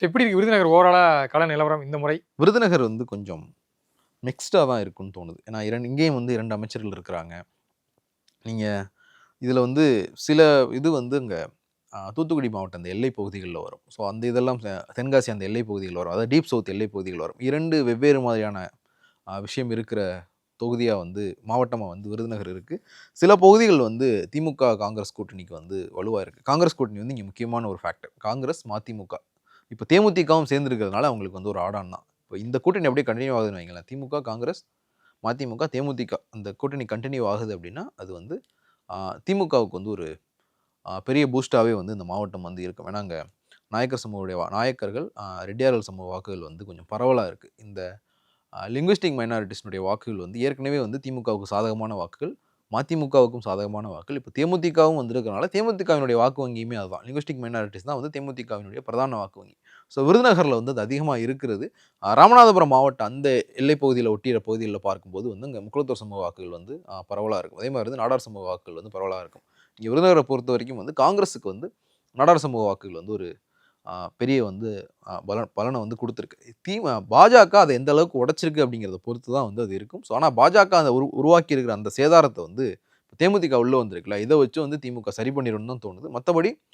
எப்படி இருக்கு விருதுநகர் ஓவராலா கள நிலவரம் இந்த முறை? விருதுநகர் வந்து கொஞ்சம் மிக்ஸ்டா தான் இருக்குன்னு தோணுது. ஏன்னா இங்கேயும் வந்து 2 அமைச்சர்கள் இருக்கிறாங்க. நீங்க இதுல வந்து சில இது வந்து அங்க தூத்துக்குடி மாவட்டம் அந்த எல்லை பகுதிகள்ல வரும். ஸோ அந்த இதெல்லாம் தென்காசி அந்த எல்லை பகுதிகள் வரும். அதாவது டீப் சவுத் எல்லை பகுதிகள் வரும். 2 வெவ்வேறு மாதிரியான விஷயம் இருக்கிற தொகுதியா வந்து மாவட்டமா வந்து விருதுநகர் இருக்கு. சில பகுதிகள் வந்து திமுக, காங்கிரஸ் கூட்டணிக்கு வந்து வலுவா இருக்கு. காங்கிரஸ் கூட்டணி வந்து இங்க முக்கியமான ஒரு ஃபேக்டர். காங்கிரஸ், மதிமுக. இப்ப தேமுதிகவும் சேர்ந்து இருக்கிறதுனால அவங்களுக்கு வந்து ஒரு ஆடான் தான். இப்ப இந்த கூட்டணி அப்படியே கன்டினியூ ஆகுதுன்னு வைங்களேன். திமுக, காங்கிரஸ், மதிமுக, தேமுதிக அந்த கூட்டணி கன்டினியூ ஆகுது அப்படின்னா, அது வந்து திமுகவுக்கு வந்து ஒரு பெரிய பூஸ்ட்டாவே வந்து இந்த மாவட்டம் வந்து இருக்கும். ஏன்னா, அங்க நாயக்கர் சமூகவுடைய நாயக்கர்கள், ரெட்டியார்கள் சமூக வாக்குகள் வந்து கொஞ்சம் பரவலா இருக்கு. இந்த லிங்குவிஸ்டிக் மைனாரிட்டிஸ்னுடைய வாக்குகள் வந்து ஏற்கனவே வந்து திமுகவுக்கு சாதகமான வாக்குகள், மதிமுகவுக்கும் சாதகமான வாக்குகள். இப்போ தேமுதிகவும் வந்திருக்கிறனால தேமுதிகவினுடைய வாக்கு வங்கியுமே அதுதான். லிங்குவிஸ்டிக் மைனாரிட்டிஸ் தான் வந்து தேமுதிகவினுடைய பிரதான வாக்கு வங்கி. ஸோ விருதுநகரில் வந்து அது அதிகமாக இருக்கிறது. ராமநாதபுரம் மாவட்டம் அந்த எல்லைப் பகுதியில் ஒட்டிய பகுதிகளில் பார்க்கும்போது வந்து இங்கே முக்குளத்தூர் சமூக வாக்குகள் வந்து பரவலாக இருக்கும். அதே மாதிரி வந்து நாடார் சமூக வாக்குகள் வந்து பரவலாக இருக்கும். இங்கே விருதுநகரை பொறுத்த வரைக்கும் வந்து காங்கிரஸுக்கு வந்து நாடார் சமூக வாக்குகள் வந்து ஒரு பெரிய வந்து பலனை வந்து கொடுத்துருக்கு. பாஜக அதை எந்த அளவுக்கு உடைச்சிருக்கு அப்படிங்கிறத பொறுத்து தான் வந்து அது இருக்கும். ஸோ ஆனால் பாஜக அந்த உருவாக்கி இருக்கிற அந்த சேதாரத்தை வந்து தேமுதிக உள்ள வந்திருக்குல்ல, இதை வச்சு வந்து திமுக சரி பண்ணிடும்னு தான் தோணுது. மற்றபடி